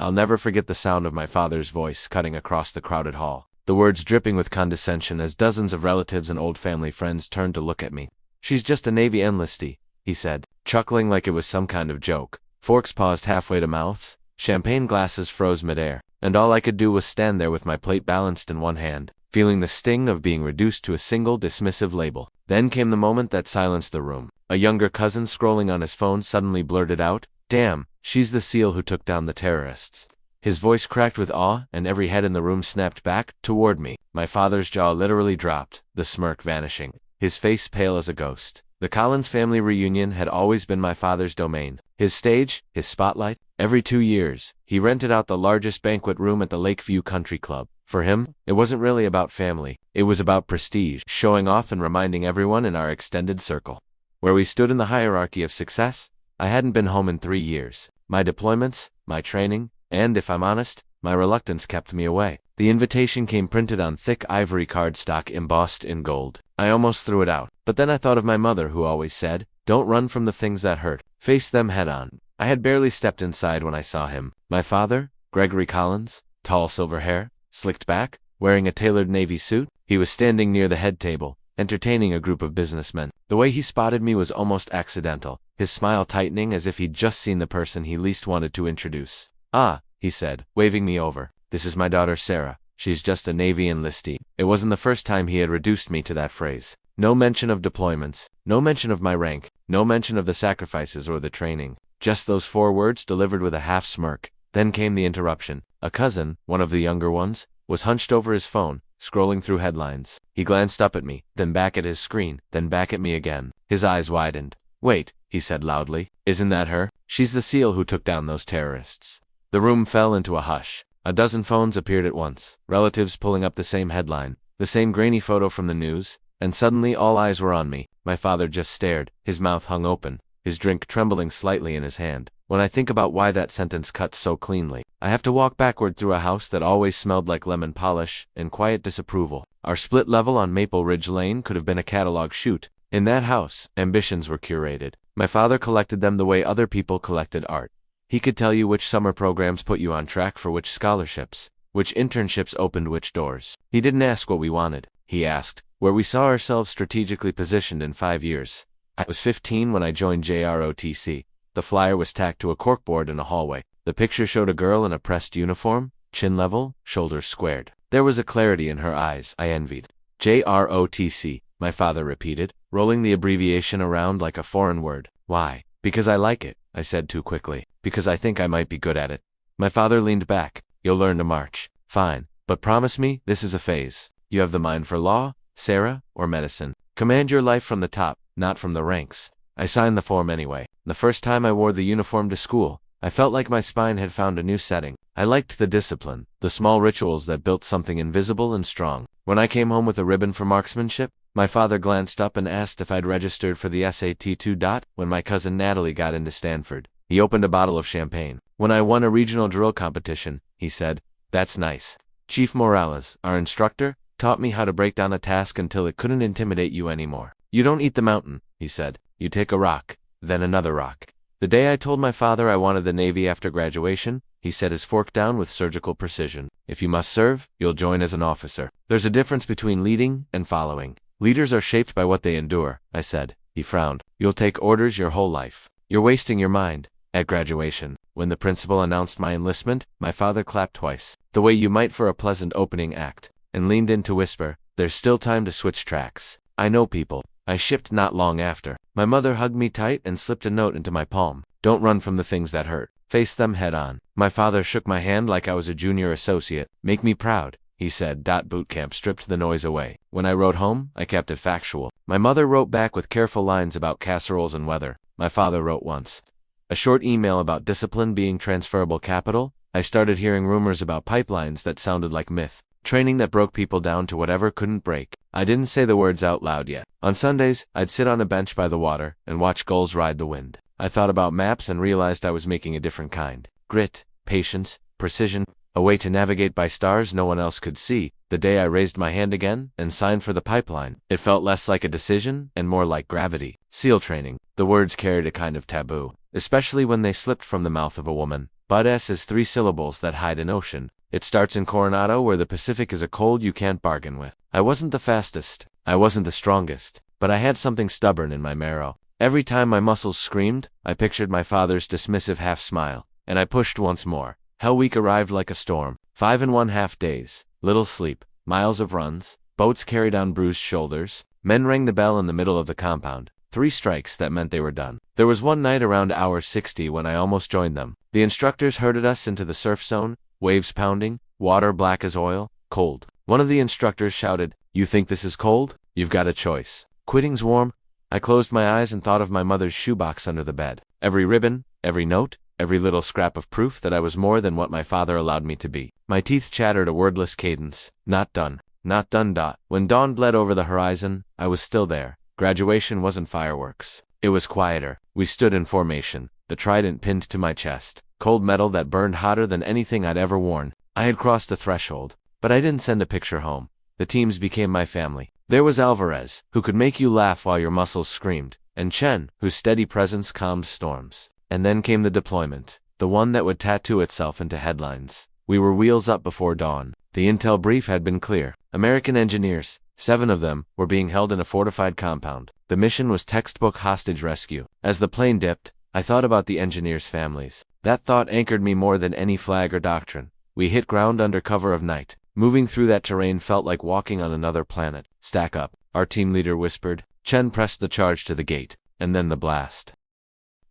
I'll never forget the sound of my father's voice cutting across the crowded hall, the words dripping with condescension as dozens of relatives and old family friends turned to look at me. "She's just a Navy enlistee," he said, chuckling like it was some kind of joke. Forks paused halfway to mouths, champagne glasses froze midair, and all I could do was stand there with my plate balanced in one hand, feeling the sting of being reduced to a single dismissive label. Then came the moment that silenced the room. A younger cousin scrolling on his phone suddenly blurted out, "Damn, she's the SEAL who took down the terrorists." His voice cracked with awe, and every head in the room snapped back toward me. My father's jaw literally dropped, the smirk vanishing, his face pale as a ghost. The Collins family reunion had always been my father's domain. His stage, his spotlight. Every 2 years, he rented out the largest banquet room at the Lakeview Country Club. For him, it wasn't really about family. It was about prestige, showing off and reminding everyone in our extended circle where we stood in the hierarchy of success. I hadn't been home in 3 years. My deployments, my training, and, if I'm honest, my reluctance kept me away. The invitation came printed on thick ivory cardstock embossed in gold. I almost threw it out, but then I thought of my mother who always said, "Don't run from the things that hurt. Face them head on." I had barely stepped inside when I saw him. My father, Gregory Collins, tall silver hair, slicked back, wearing a tailored navy suit. He was standing near the head table, entertaining a group of businessmen. The way he spotted me was almost accidental, his smile tightening as if he'd just seen the person he least wanted to introduce. "Ah," he said, waving me over. "This is my daughter Sarah. She's just a Navy enlistee." It wasn't the first time he had reduced me to that phrase. No mention of deployments, no mention of my rank, no mention of the sacrifices or the training. Just those 4 words delivered with a half smirk. Then came the interruption. A cousin, one of the younger ones, was hunched over his phone, scrolling through headlines. He glanced up at me, then back at his screen, then back at me again. His eyes widened. "Wait," he said loudly. "Isn't that her? She's the SEAL who took down those terrorists." The room fell into a hush. A dozen phones appeared at once, relatives pulling up the same headline, the same grainy photo from the news, and suddenly all eyes were on me. My father just stared, his mouth hung open, his drink trembling slightly in his hand. When I think about why that sentence cuts so cleanly, I have to walk backward through a house that always smelled like lemon polish and quiet disapproval. Our split level on Maple Ridge Lane could have been a catalog shoot. In that house, ambitions were curated. My father collected them the way other people collected art. He could tell you which summer programs put you on track for which scholarships, which internships opened which doors. He didn't ask what we wanted. He asked where we saw ourselves strategically positioned in 5 years. I was 15 when I joined JROTC. The flyer was tacked to a corkboard in a hallway. The picture showed a girl in a pressed uniform, chin level, shoulders squared. There was a clarity in her eyes I envied. JROTC, my father repeated, rolling the abbreviation around like a foreign word. "Why?" "Because I like it," I said too quickly. "Because I think I might be good at it." My father leaned back. "You'll learn to march." "Fine, but promise me this is a phase. You have the mind for law, Sarah, or medicine. Command your life from the top, not from the ranks." I signed the form anyway. The first time I wore the uniform to school, I felt like my spine had found a new setting. I liked the discipline, the small rituals that built something invisible and strong. When I came home with a ribbon for marksmanship, my father glanced up and asked if I'd registered for the SAT 2. When my cousin Natalie got into Stanford, he opened a bottle of champagne. "When I won a regional drill competition," he said. "That's nice. Chief Morales, our instructor, taught me how to break down a task until it couldn't intimidate you anymore. You don't eat the mountain," he said. "You take a rock, then another rock." The day I told my father I wanted the Navy after graduation, he set his fork down with surgical precision. "If you must serve, you'll join as an officer. There's a difference between leading and following. Leaders are shaped by what they endure," I said. He frowned. "You'll take orders your whole life. You're wasting your mind." At graduation, when the principal announced my enlistment, my father clapped twice, the way you might for a pleasant opening act, and leaned in to whisper, "There's still time to switch tracks. I know people." I shipped not long after. My mother hugged me tight and slipped a note into my palm. "Don't run from the things that hurt. Face them head on." My father shook my hand like I was a junior associate. "Make me proud," he said. Boot camp stripped the noise away. When I wrote home, I kept it factual. My mother wrote back with careful lines about casseroles and weather. My father wrote once a short email about discipline being transferable capital. I started hearing rumors about pipelines that sounded like myth. Training that broke people down to whatever couldn't break. I didn't say the words out loud yet. On Sundays, I'd sit on a bench by the water and watch gulls ride the wind. I thought about maps and realized I was making a different kind. Grit, patience, precision, a way to navigate by stars no one else could see. The day I raised my hand again and signed for the pipeline, it felt less like a decision and more like gravity. SEAL training. The words carried a kind of taboo, especially when they slipped from the mouth of a woman. Bud-S is 3 syllables that hide an ocean. It starts in Coronado, where the Pacific is a cold you can't bargain with. I wasn't the fastest. I wasn't the strongest. But I had something stubborn in my marrow. Every time my muscles screamed, I pictured my father's dismissive half-smile. And I pushed once more. Hell Week arrived like a storm. 5½ days. Little sleep. Miles of runs. Boats carried on bruised shoulders. Men rang the bell in the middle of the compound. 3 strikes that meant they were done. There was one night around hour 60 when I almost joined them. The instructors herded us into the surf zone, waves pounding, water black as oil, cold. One of the instructors shouted, "You think this is cold? You've got a choice. Quitting's warm." I closed my eyes and thought of my mother's shoebox under the bed. Every ribbon, every note, every little scrap of proof that I was more than what my father allowed me to be. My teeth chattered a wordless cadence. Not done. Not done. When dawn bled over the horizon, I was still there. Graduation wasn't fireworks. It was quieter. We stood in formation, the trident pinned to my chest, cold metal that burned hotter than anything I'd ever worn. I had crossed the threshold, but I didn't send a picture home. The teams became my family. There was Alvarez, who could make you laugh while your muscles screamed, and Chen, whose steady presence calmed storms. And then came the deployment, the one that would tattoo itself into headlines. We were wheels up before dawn. The intel brief had been clear. American engineers, 7 of them, were being held in a fortified compound. The mission was textbook hostage rescue. As the plane dipped, I thought about the engineers' families. That thought anchored me more than any flag or doctrine. We hit ground under cover of night. Moving through that terrain felt like walking on another planet. Stack up, our team leader whispered. Chen pressed the charge to the gate, and then the blast.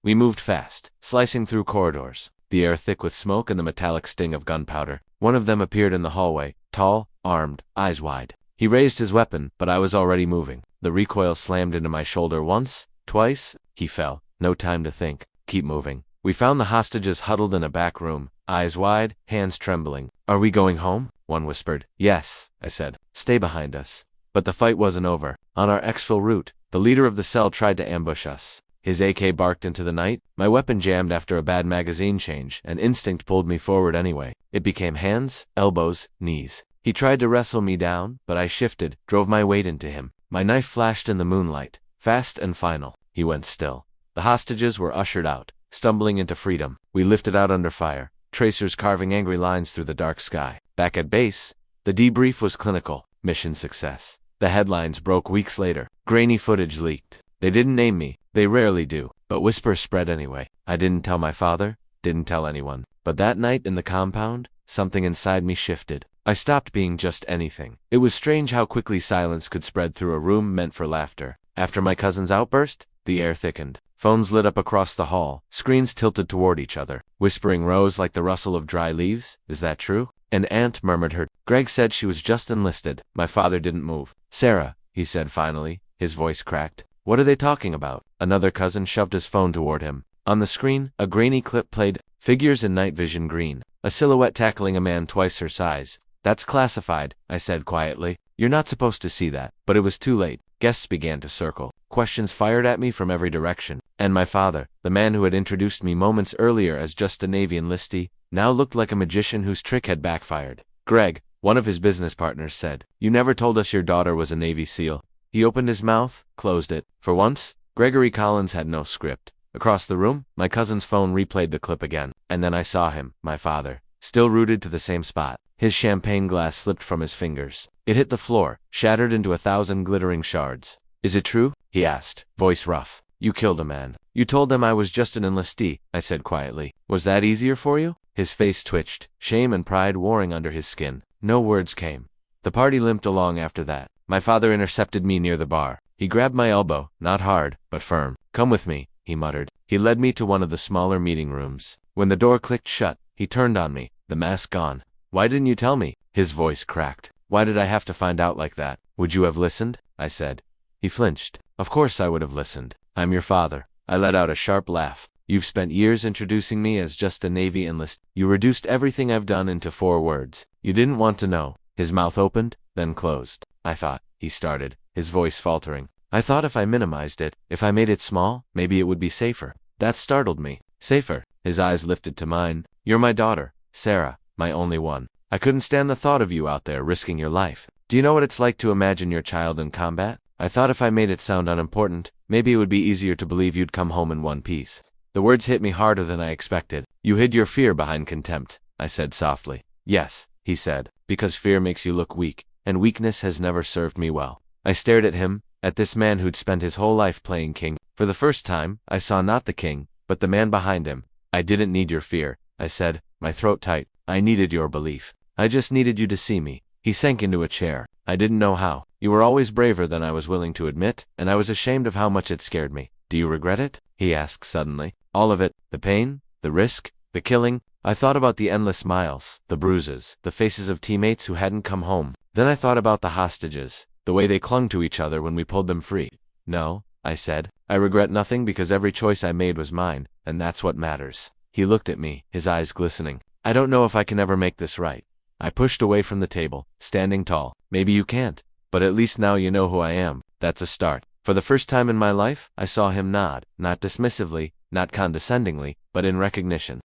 We moved fast, slicing through corridors, the air thick with smoke and the metallic sting of gunpowder. One of them appeared in the hallway, tall, armed, eyes wide. He raised his weapon, but I was already moving. The recoil slammed into my shoulder once, twice. He fell. No time to think. Keep moving. We found the hostages huddled in a back room, eyes wide, hands trembling. "Are we going home?" one whispered. "Yes," I said. "Stay behind us." But the fight wasn't over. On our exfil route, the leader of the cell tried to ambush us. His AK barked into the night. My weapon jammed after a bad magazine change, and instinct pulled me forward anyway. It became hands, elbows, knees. He tried to wrestle me down, but I shifted, drove my weight into him. My knife flashed in the moonlight, fast and final. He went still. The hostages were ushered out, stumbling into freedom. We lifted out under fire, tracers carving angry lines through the dark sky. Back at base, the debrief was clinical. Mission success. The headlines broke weeks later. Grainy footage leaked. They didn't name me. They rarely do. But whispers spread anyway. I didn't tell my father, didn't tell anyone. But that night in the compound, something inside me shifted. I stopped being just anything. It was strange how quickly silence could spread through a room meant for laughter. After my cousin's outburst, the air thickened. Phones lit up across the hall, screens tilted toward each other. Whispering rose like the rustle of dry leaves. "Is that true?" An aunt murmured her. Greg said she was just enlisted. My father didn't move. "Sarah," he said finally, his voice cracked. "What are they talking about?" Another cousin shoved his phone toward him. On the screen, a grainy clip played, figures in night vision green, a silhouette tackling a man twice her size. "That's classified," I said quietly. "You're not supposed to see that." But it was too late. Guests began to circle. Questions fired at me from every direction. And my father, the man who had introduced me moments earlier as just a Navy enlistee, now looked like a magician whose trick had backfired. "Greg," one of his business partners said, "you never told us your daughter was a Navy SEAL." He opened his mouth, closed it. For once, Gregory Collins had no script. Across the room, my cousin's phone replayed the clip again. And then I saw him, my father, still rooted to the same spot. His champagne glass slipped from his fingers. It hit the floor, shattered into 1,000 glittering shards. "Is it true?" he asked, voice rough. "You killed a man." "You told them I was just an enlistee," I said quietly. "Was that easier for you?" His face twitched, shame and pride warring under his skin. No words came. The party limped along after that. My father intercepted me near the bar. He grabbed my elbow, not hard, but firm. "Come with me," he muttered. He led me to one of the smaller meeting rooms. When the door clicked shut, he turned on me, the mask gone. "Why didn't you tell me?" His voice cracked. "Why did I have to find out like that?" "Would you have listened?" I said. He flinched. "Of course I would have listened. I'm your father." I let out a sharp laugh. "You've spent years introducing me as just a Navy enlist. You reduced everything I've done into 4 words. You didn't want to know." His mouth opened, then closed. "I thought," he started, his voice faltering. "I thought if I minimized it, if I made it small, maybe it would be safer." That startled me. "Safer?" His eyes lifted to mine. "You're my daughter, Sarah, my only one. I couldn't stand the thought of you out there risking your life. Do you know what it's like to imagine your child in combat? I thought if I made it sound unimportant, maybe it would be easier to believe you'd come home in one piece." The words hit me harder than I expected. You hid your fear behind contempt, I said softly. Yes, he said, because fear makes you look weak, and weakness has never served me well. I stared at him, at this man who'd spent his whole life playing king. For the first time, I saw not the king, but the man behind him. I didn't need your fear, I said, my throat tight. I needed your belief. I just needed you to see me. He sank into a chair. I didn't know how. You were always braver than I was willing to admit, and I was ashamed of how much it scared me. Do you regret it? He asked suddenly. All of it. The pain, the risk, the killing. I thought about the endless miles, the bruises, the faces of teammates who hadn't come home. Then I thought about the hostages, the way they clung to each other when we pulled them free. No, I said. I regret nothing because every choice I made was mine, and that's what matters. He looked at me, his eyes glistening. I don't know if I can ever make this right. I pushed away from the table, standing tall. Maybe you can't, but at least now you know who I am. That's a start. For the first time in my life, I saw him nod, not dismissively, not condescendingly, but in recognition.